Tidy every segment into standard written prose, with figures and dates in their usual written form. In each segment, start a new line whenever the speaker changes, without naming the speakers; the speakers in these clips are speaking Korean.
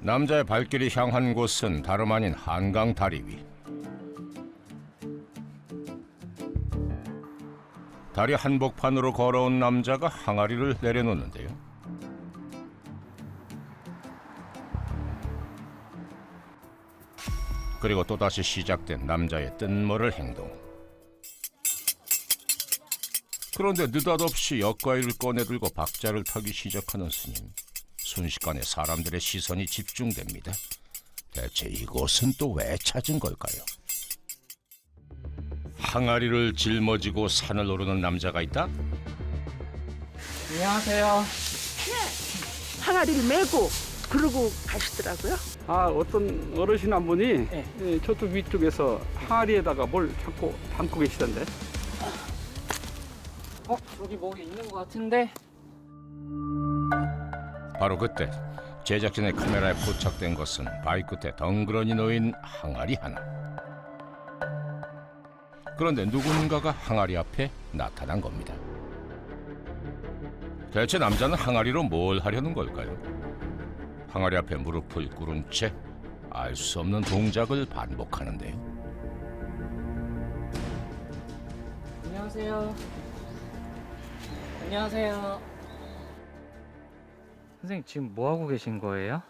남자의 발길이 향한 곳은 다름 아닌 한강 다리 위. 다리 한복판으로 걸어온 남자가 항아리를 내려놓는데요. 그리고 또다시 시작된 남자의 뜬모를 행동. 그런데 느닷없이 역과일을 꺼내들고 박자를 타기 시작하는 스님. 순식간에 사람들의 시선이 집중됩니다. 대체 이곳은 또 왜 찾은 걸까요? 항아리를 짊어지고 산을 오르는 남자가 있다?
안녕하세요.
항아리를 메고 그러고 가시더라고요.
아, 어떤 어르신 한 분이
네.
저쪽 위쪽에서 항아리에다가 뭘 자꾸 담고 계시던데.
저기 뭐 있는 것 같은데?
바로 그때 제작진의 카메라에 포착된 것은 바위 끝에 덩그러니 놓인 항아리 하나. 그런데 누군가가 항아리 앞에 나타난 겁니다. 대체 남자는 항아리로 뭘 하려는 걸까요? 항아리 앞에 무릎을 꿇은 채 알 수 없는 동작을 반복하는데요.
안녕하세요. 안녕하세요. 선생님 지금 뭐 하고 계신 거예요?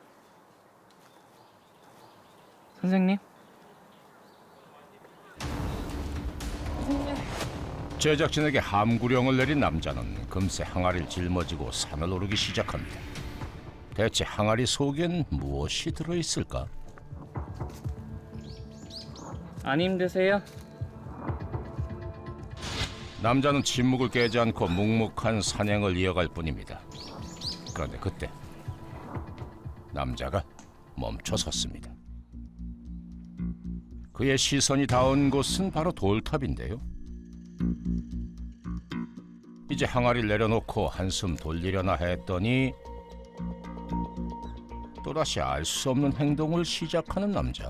선생님?
제작진에게 함구령을 내린 남자는 금세 항아리를 짊어지고 산을 오르기 시작합니다. 대체 항아리 속엔 무엇이 들어있을까?
안 힘드세요?
남자는 침묵을 깨지 않고 묵묵한 산행을 이어갈 뿐입니다. 그런데 그때 남자가 멈춰 섰습니다. 그의 시선이 닿은 곳은 바로 돌탑인데요. 이제 항아리를 내려놓고 한숨 돌리려나 했더니 또다시 알 수 없는 행동을 시작하는 남자.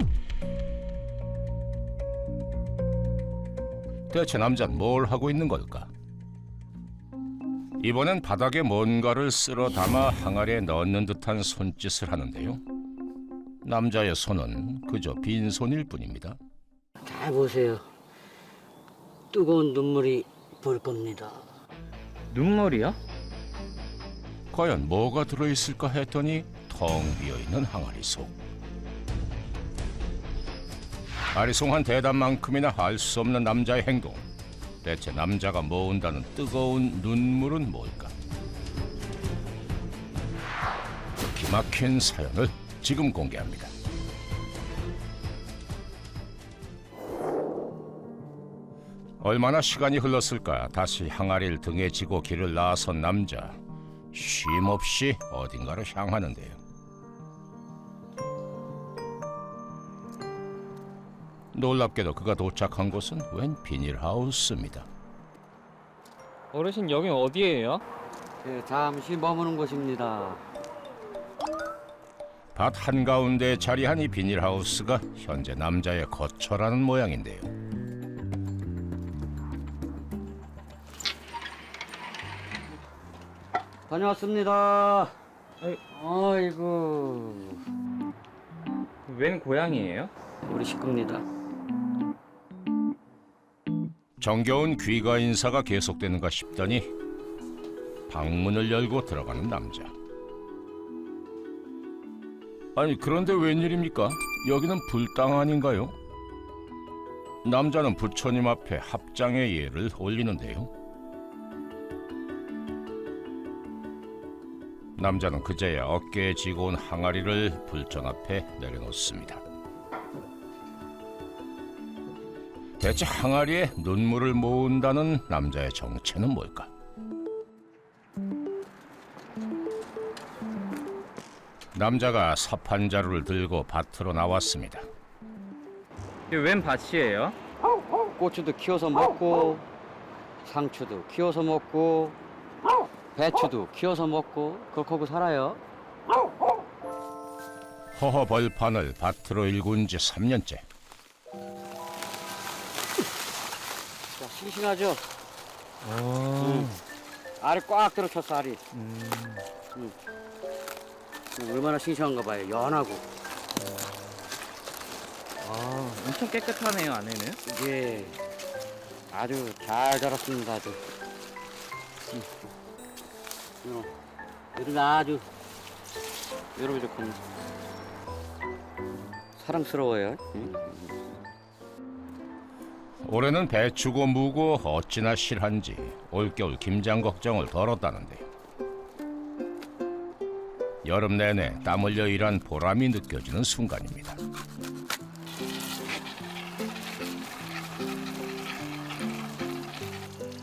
대체 남자는 뭘 하고 있는 걸까? 이번엔 바닥에 뭔가를 쓸어 담아 항아리에 넣는 듯한 손짓을 하는데요. 남자의 손은 그저 빈손일 뿐입니다.
잘 보세요. 뜨거운 눈물이 보일 겁니다.
눈물이요?
과연 뭐가 들어있을까 했더니 텅 비어있는 항아리 속. 아리송한 대답만큼이나 알 수 없는 남자의 행동. 대체 남자가 모은다는 뜨거운 눈물은 뭘까? 기막힌 사연을 지금 공개합니다. 얼마나 시간이 흘렀을까 다시 항아리를 등에 지고 길을 나선 남자. 쉼없이 어딘가로 향하는데요. 놀랍게도 그가 도착한 곳은 웬 비닐하우스입니다.
어르신 여긴 어디예요?
잠시 머무는 곳입니다.
밭 한가운데에 자리한 이 비닐하우스가 현재 남자의 거처라는 모양인데요.
다녀왔습니다. 아이고,
웬 고양이에요?
우리 식구입니다.
정겨운 귀가 인사가 계속되는가 싶더니 방문을 열고 들어가는 남자. 아니 그런데 웬일입니까? 여기는 불당 아닌가요? 남자는 부처님 앞에 합장의 예를 올리는데요. 남자는 그제야 어깨에 지고 온 항아리를 불전 앞에 내려놓습니다. 대체 항아리에 눈물을 모은다는 남자의 정체는 뭘까? 남자가 삽 한 자루를 들고 밭으로 나왔습니다.
이게 웬 밭이에요?
고추도 키워서 먹고, 상추도 키워서 먹고, 배추도 키워서 먹고, 그렇게 하고 살아요.
허허 벌판을 밭으로 일군 지 3년째.
자, 싱싱하죠? 알이 꽉 들어찼어, 알이. 얼마나 싱싱한가 봐요. 연하고.
아, 엄청 깨끗하네요, 안에는.
이게 아주 잘 자랐습니다. 아주. 이런 아주 요렇게 사랑스러워요.
올해는 배추고 무고 어찌나 실한지 올겨울 김장 걱정을 덜었다는데요. 여름 내내 땀 흘려 일한 보람이 느껴지는 순간입니다.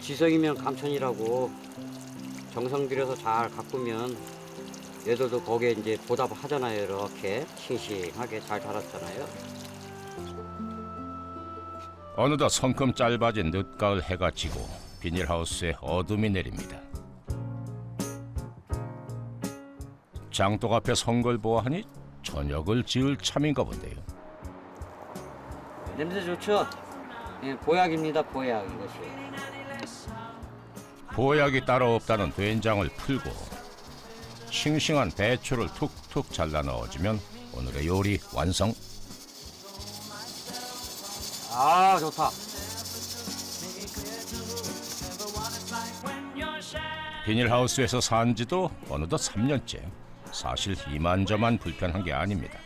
지성이면 감천이라고 정성 들여서 잘 가꾸면 얘들도 거기에 이제 보답하잖아요. 이렇게 싱싱하게 잘 자랐잖아요.
어느덧 성큼 짧아진 늦가을 해가 지고 비닐하우스에 어둠이 내립니다. 장독 앞에 선 걸 보아하니 저녁을 지을 참인가 본데요.
냄새 좋죠? 예, 보약입니다. 보약 이것이.
보약이 따로 없다는 된장을 풀고 싱싱한 배추를 툭툭 잘라 넣어주면 오늘의 요리 완성.
아 좋다.
비닐하우스에서 산 지도 어느덧 3년째. 사실 이만저만 불편한 게 아닙니다.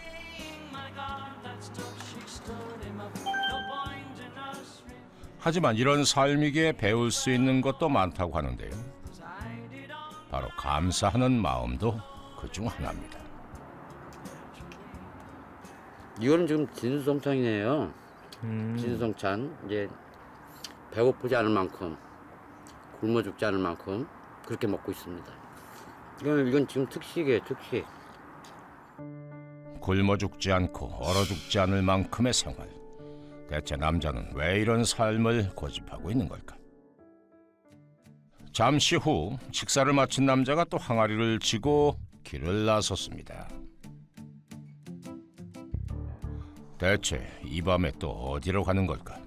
하지만 이런 삶이기에 배울 수 있는 것도 많다고 하는데요. 바로 감사하는 마음도 그중 하나입니다.
이거는 지금 진수성찬이네요. 진수성찬. 이제 배고프지 않을 만큼, 굶어 죽지 않을 만큼 그렇게 먹고 있습니다. 이건 지금 특식이에요, 특식.
굶어 죽지 않고 얼어 죽지 않을 만큼의 생활. 대체 남자는 왜 이런 삶을 고집하고 있는 걸까? 잠시 후 식사를 마친 남자가 또 항아리를 쥐고 길을 나섰습니다. 대체 이 밤에 또 어디로 가는 걸까?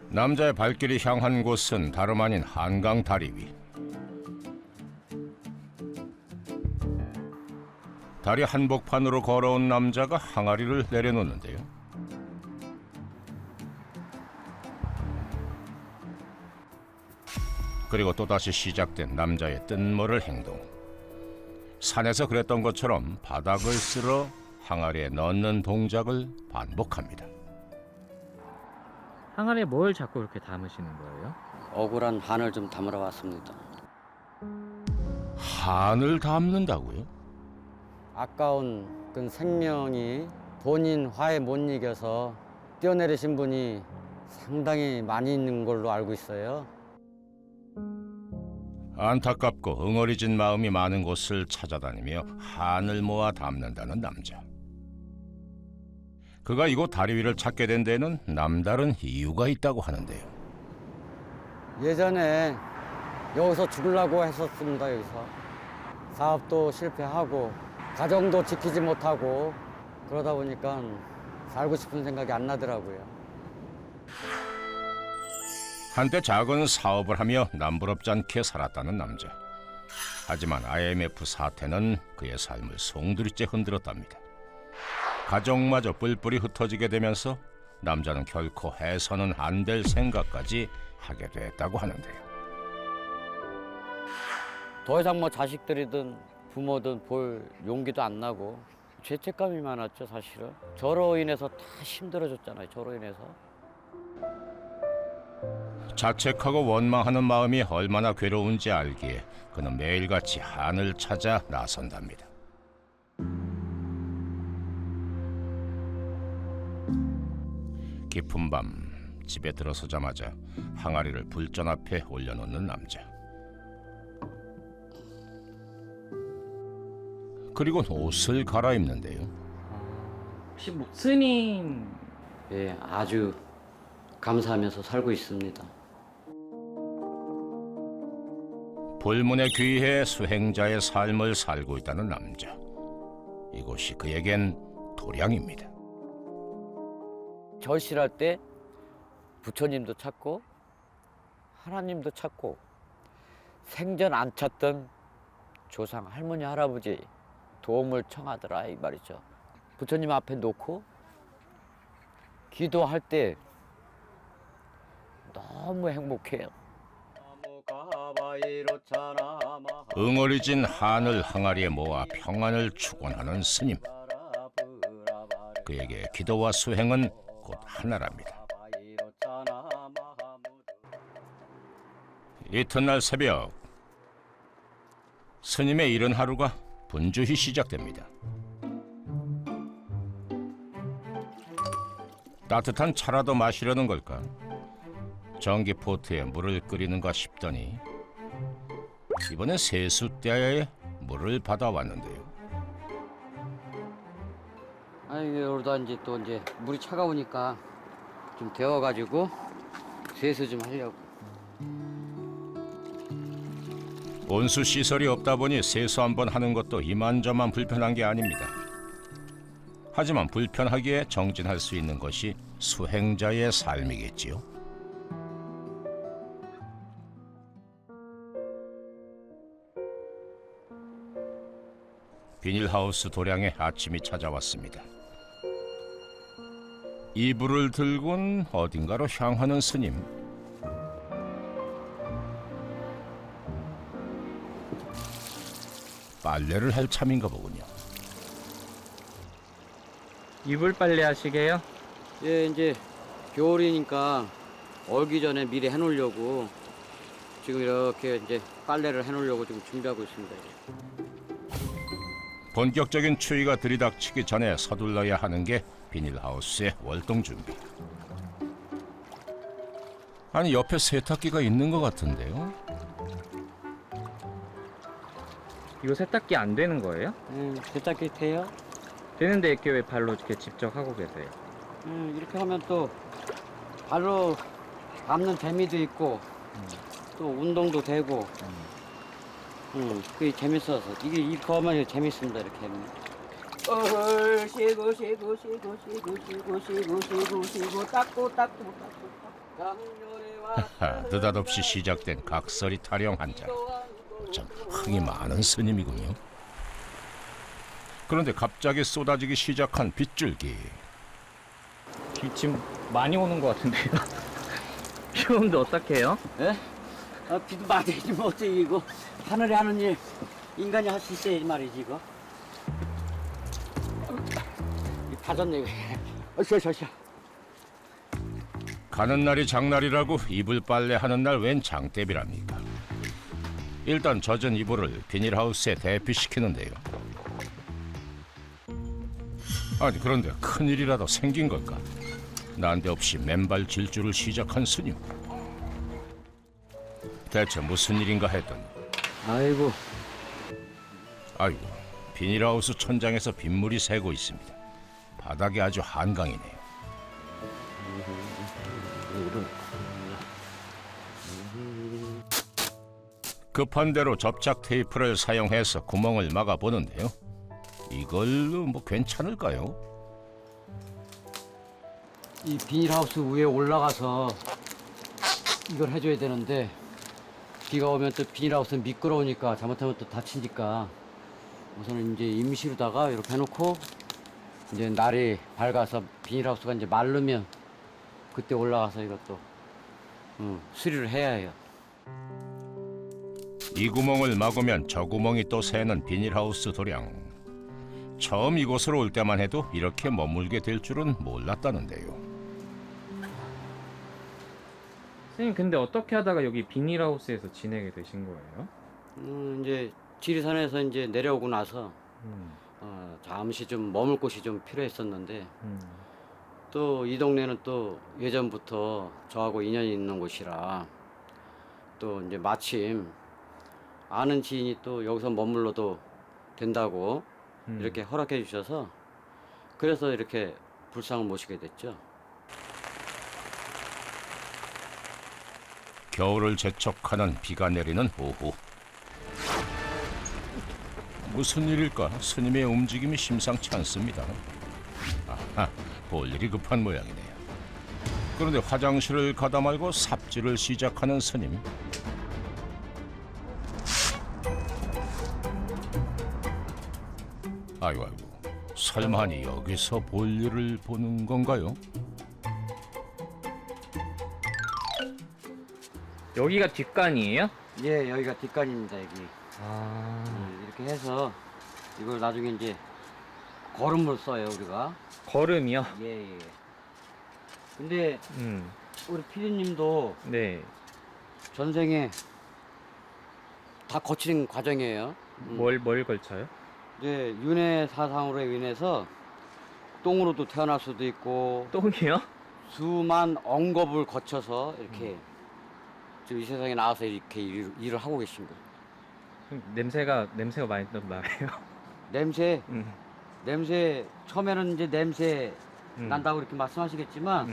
남자의 발길이 향한 곳은 다름 아닌 한강 다리 위. 다리 한복판으로 걸어온 남자가 항아리를 내려놓는데요. 그리고 또다시 시작된 남자의 뜬모를 행동. 산에서 그랬던 것처럼 바닥을 쓸어 항아리에 넣는 동작을 반복합니다.
항아리에 뭘 자꾸 이렇게 담으시는 거예요?
억울한 한을 좀 담으러 왔습니다.
한을 담는다고요?
아까운 그 생명이 본인 화에 못 이겨서 뛰어내리신 분이 상당히 많이 있는 걸로 알고 있어요.
안타깝고 응어리진 마음이 많은 곳을 찾아다니며 한을 모아 담는다는 남자. 그가 이곳 다리 위를 찾게 된 데는 남다른 이유가 있다고 하는데요.
예전에 여기서 죽으려고 했었습니다. 여기서 사업도 실패하고 가정도 지키지 못하고 그러다 보니까 살고 싶은 생각이 안 나더라고요.
한때 작은 사업을 하며 남부럽지 않게 살았다는 남자. 하지만 IMF 사태는 그의 삶을 송두리째 흔들었답니다. 가정마저 뿔뿔이 흩어지게 되면서 남자는 결코 해서는 안 될 생각까지 하게 됐다고 하는데요.
더 이상 뭐 자식들이든 부모든 볼 용기도 안 나고 죄책감이 많았죠, 사실은. 저로 인해서 다 힘들어졌잖아요, 저로 인해서.
자책하고 원망하는 마음이 얼마나 괴로운지 알기에 그는 매일같이 한을 찾아 나선답니다. 깊은 밤 집에 들어서자마자 항아리를 불전 앞에 올려놓는 남자. 그리고 옷을 갈아입는데요.
혹시 목스님
예, 아주 감사하면서 살고 있습니다.
불문에 귀해 수행자의 삶을 살고 있다는 남자. 이곳이 그에겐 도량입니다.
절실할 때 부처님도 찾고 하나님도 찾고 생전 안 찾던 조상 할머니 할아버지 도움을 청하더라 이 말이죠. 부처님 앞에 놓고 기도할 때 너무 행복해요.
응어리진 한을 항아리에 모아 평안을 축원하는 스님. 그에게 기도와 수행은 곧 하나랍니다. 이튿날 새벽, 스님의 이른 하루가 분주히 시작됩니다. 따뜻한 차라도 마시려는 걸까? 전기포트에 물을 끓이는가 싶더니 이번엔 세숫대야에 물을 받아왔는데요.
아니 여기다 이제 또 이제 물이 차가우니까 좀 데워가지고 세수 좀 하려고.
온수 시설이 없다 보니 세수 한번 하는 것도 이만저만 불편한 게 아닙니다. 하지만 불편하기에 정진할 수 있는 것이 수행자의 삶이겠지요. 비닐하우스 도량에 아침이 찾아왔습니다. 이불을 들곤 어딘가로 향하는 스님. 빨래를 할 참인가 보군요.
이불 빨래 하시게요?
예, 이제 겨울이니까 얼기 전에 미리 해놓으려고 지금 이렇게 이제 빨래를 해놓으려고 지금 준비하고 있습니다.
본격적인 추위가 들이닥치기 전에 서둘러야 하는 게 비닐하우스의 월동 준비. 아니 옆에 세탁기가 있는 것 같은데요.
이거 세탁기 안 되는 거예요?
세탁기 돼요?
되는데 이렇게 왜 발로 이렇게 직접 하고 계세요?
이렇게 하면 또 발로 밟는 재미도 있고 또 운동도 되고 그게 재밌어서 이렇게 하면 재밌습니다. 이렇게 하면.
쉬고 쉬고 쉬고 쉬고 쉬고 쉬고 쉬고 쉬고 닦고 닦고
하하, 느닷없이 시작된 각설이 타령 한 잔. 참 흥이 많은 스님이군요. 그런데 갑자기 쏟아지기 시작한 빗줄기.
비 지금 많이 오는 것 같은데요? 비 오는데 어떡해요?
예? 비도 맞아야지 뭐 어째 이거 하늘에 하는 일 인간이 할 수 있어야지 말이지 이거. 이 파졌네 이거. 어셔.
가는 날이 장날이라고 이불 빨래 하는 날 웬 장대비랍니까? 일단 젖은 이불을 비닐하우스에 대피시키는데요. 아니 그런데 큰일이라도 생긴 걸까? 난데없이 맨발 질주를 시작한 스님. 대체 무슨 일인가 했더니
아이고
아이고 비닐하우스 천장에서 빗물이 새고 있습니다. 바닥이 아주 한강이네요. 급한 대로 접착 테이프를 사용해서 구멍을 막아보는데요. 이걸로 뭐 괜찮을까요?
이 비닐하우스 위에 올라가서 이걸 해줘야 되는데 비가 오면 또 비닐하우스는 미끄러우니까 잘못하면 또 다치니까 우선은 이제 임시로다가 이렇게 해놓고 이제 날이 밝아서 비닐하우스가 이제 마르면 그때 올라가서 이것도 수리를 해야 해요.
이 구멍을 막으면 저 구멍이 또 새는 비닐하우스 도량. 처음 이곳으로 올 때만 해도 이렇게 머물게 될 줄은 몰랐다는데요.
선생님 근데 어떻게 하다가 여기 비닐하우스에서 지내게 되신 거예요?
이제 지리산에서 이제 내려오고 나서 잠시 좀 머물 곳이 좀 필요했었는데 또 이 동네는 또 예전부터 저하고 인연이 있는 곳이라 또 이제 마침 아는 지인이 또 여기서 머물러도 된다고 이렇게 허락해 주셔서 그래서 이렇게 불상을 모시게 됐죠.
겨울을 재촉하는 비가 내리는 오후. 무슨 일일까? 스님의 움직임이 심상치 않습니다. 아하, 볼 일이 급한 모양이네요. 그런데 화장실을 가다 말고 삽질을 시작하는 스님. 아이고, 설마니 여기서 볼일을 보는 건가요?
여기가 뒷간이에요?
예, 여기가 뒷간입니다, 여기.
아,
이렇게 해서 이걸 나중에 이제 거름을 써요, 우리가.
거름이요?
예, 예. 근데 우리 피디님도
네.
전생에 다 거친 과정이에요.
뭘 걸쳐요?
이제 윤회 사상으로 인해서 똥으로도 태어날 수도 있고
똥이요?
수만 언급을 거쳐서 이렇게 지금 이 세상에 나와서 이렇게 일을 하고 계신 거예요.
냄새가 많이 나요.
냄새 처음에는 이제 냄새 난다고 이렇게 말씀하시겠지만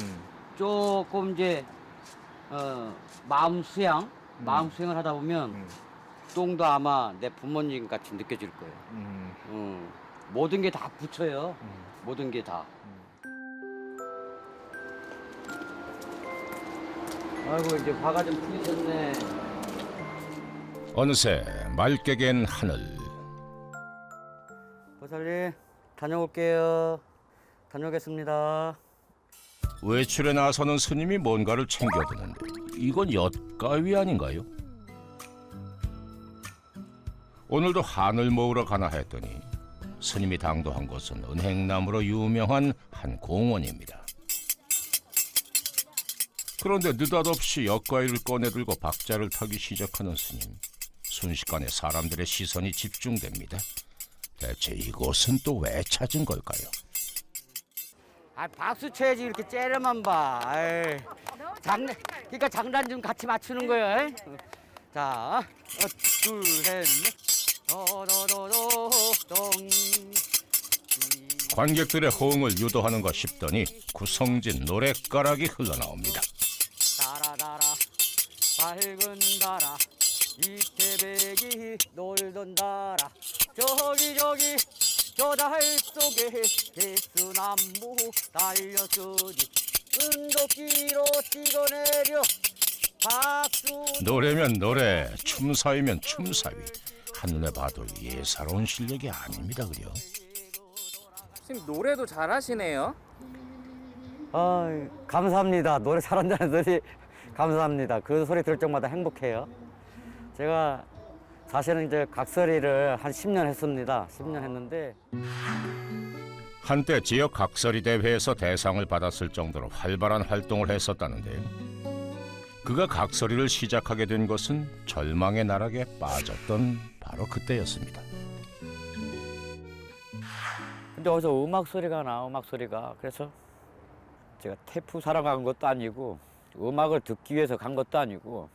조금 이제 마음 수양을 하다 보면 똥도 아마 내 부모님 같이 느껴질 거예요. 모든 게 다 붙여요. 모든 게 다. 아이고 이제 화가 좀 풀리셨네.
어느새 맑게 갠 하늘.
보살님 다녀올게요. 다녀오겠습니다.
외출에 나서는 스님이 뭔가를 챙겨드는데 이건 엿가위 아닌가요? 오늘도 한을 모으러 가나 했더니 스님이 당도한 곳은 은행나무로 유명한 한 공원입니다. 그런데 느닷없이 엿가위를 꺼내들고 박자를 타기 시작하는 스님. 순식간에 사람들의 시선이 집중됩니다. 대체 이곳은 또 왜 찾은 걸까요?
아 박수 쳐야지 이렇게 째려만 봐. 아이, 그러니까 장단 좀 같이 맞추는 거야. 에이? 자, 둘, 셋, 넷. 도도도동.
관객들의 호응을 유도하는가 싶더니 구성진 노랫가락이 흘러나옵니다.
따라따라 밝은 달아 이태백이 놀던 달아 저기 저 달 속에 개수나무 달렸으니 은도끼로 찍어내려 박수.
노래면 노래, 춤사위면 춤사위. 한눈에 봐도 예사로운 실력이 아닙니다, 그려.
선생님 노래도 잘하시네요.
아, 감사합니다. 노래 잘한다는 소리 감사합니다. 그 소리 들을 적마다 행복해요. 제가 사실은 이제 각설이를 한 10년 했습니다. 10년 했는데
한때 지역 각설이 대회에서 대상을 받았을 정도로 활발한 활동을 했었다는데요. 그가 각설이를 시작하게 된 것은 절망의 나락에 빠졌던 바로 그때였습니다.
근데 어디서 음악 소리가 나, 음악 소리가. 그래서 제가 테이프 사러 간 것도 아니고 음악을 듣기 위해서 간 것도 아니고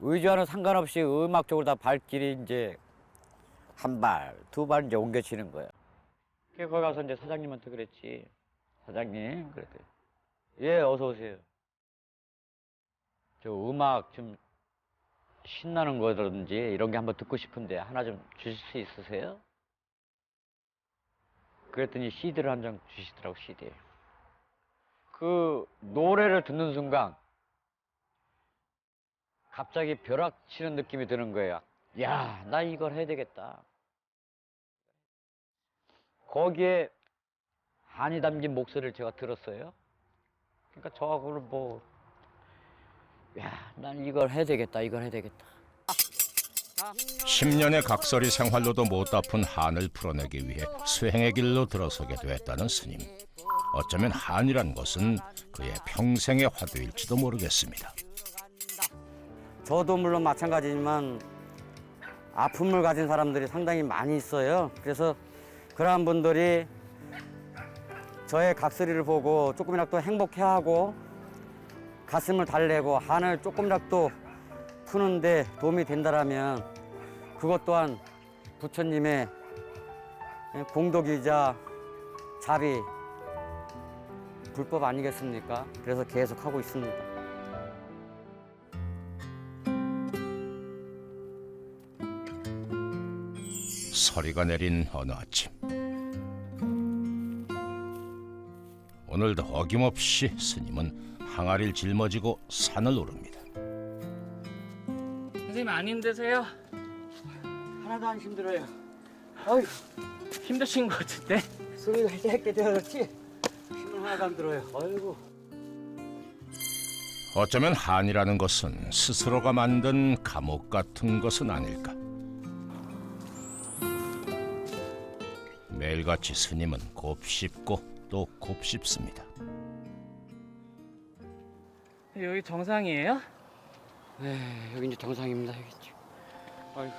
의지와는 상관없이 음악 쪽으로 다 발길이 이제 한 발, 두 발 이제 옮겨지는 거예요. 거기 가서 이제 사장님한테 그랬지. 사장님, 그랬더니 예, 어서 오세요. 저 음악 좀 신나는 거라든지 이런 게 한번 듣고 싶은데 하나 좀 주실 수 있으세요? 그랬더니 CD를 한 장 주시더라고, CD. 그 노래를 듣는 순간 갑자기 벼락치는 느낌이 드는 거예요. 야, 나 이걸 해야 되겠다. 거기에 한이 담긴 목소리를 제가 들었어요. 그러니까 저하고는 뭐, 야, 난 이걸 해야 되겠다, 이걸 해야 되겠다.
10년의 각설이 생활로도 못다푼 한을 풀어내기 위해 수행의 길로 들어서게 됐다는 스님. 어쩌면 한이란 것은 그의 평생의 화두일지도 모르겠습니다.
저도 물론 마찬가지지만 아픔을 가진 사람들이 상당히 많이 있어요. 그래서 그러한 분들이 저의 각설이를 보고 조금이라도 행복해하고 가슴을 달래고 한을 조금이라도 푸는데 도움이 된다라면 그것 또한 부처님의 공덕이자 자비, 불법 아니겠습니까? 그래서 계속 하고 있습니다.
서리가 내린 어느 아침. 오늘도 어김없이 스님은 항아리를 짊어지고 산을 오릅니다.
선생님 안 힘드세요?
하나도 안 힘들어요.
어이,
힘드신 것 같은데?
숨이 짧게 되었지. 힘을 하나도 안 들어요. 아이고.
어쩌면 한이라는 것은 스스로가 만든 감옥 같은 것은 아닐까. 매일같이 스님은 곱씹고 또 곱씹습니다.
여기 정상이에요?
네, 여기 이제 정상입니다. 여기 지금. 아이고.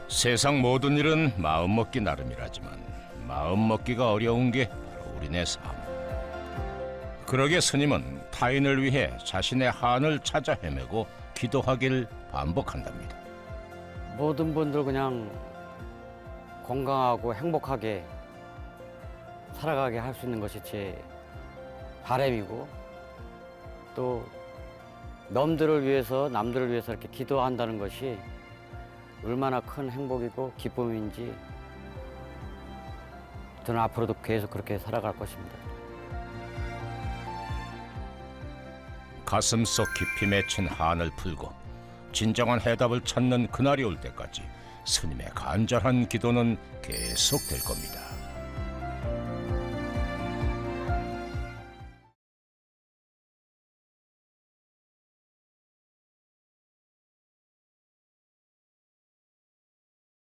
세상 모든 일은 마음먹기 나름이라지만 마음먹기가 어려운 게 바로 우리네 삶. 그러게 스님은 타인을 위해 자신의 한을 찾아 헤매고 기도하길 반복한답니다.
모든 분들 그냥 건강하고 행복하게 살아가게 할 수 있는 것이 제 바람이고, 또 남들을 위해서 이렇게 기도한다는 것이 얼마나 큰 행복이고 기쁨인지 저는 앞으로도 계속 그렇게 살아갈 것입니다.
가슴속 깊이 맺힌 한을 풀고 진정한 해답을 찾는 그날이 올 때까지 스님의 간절한 기도는 계속될 겁니다.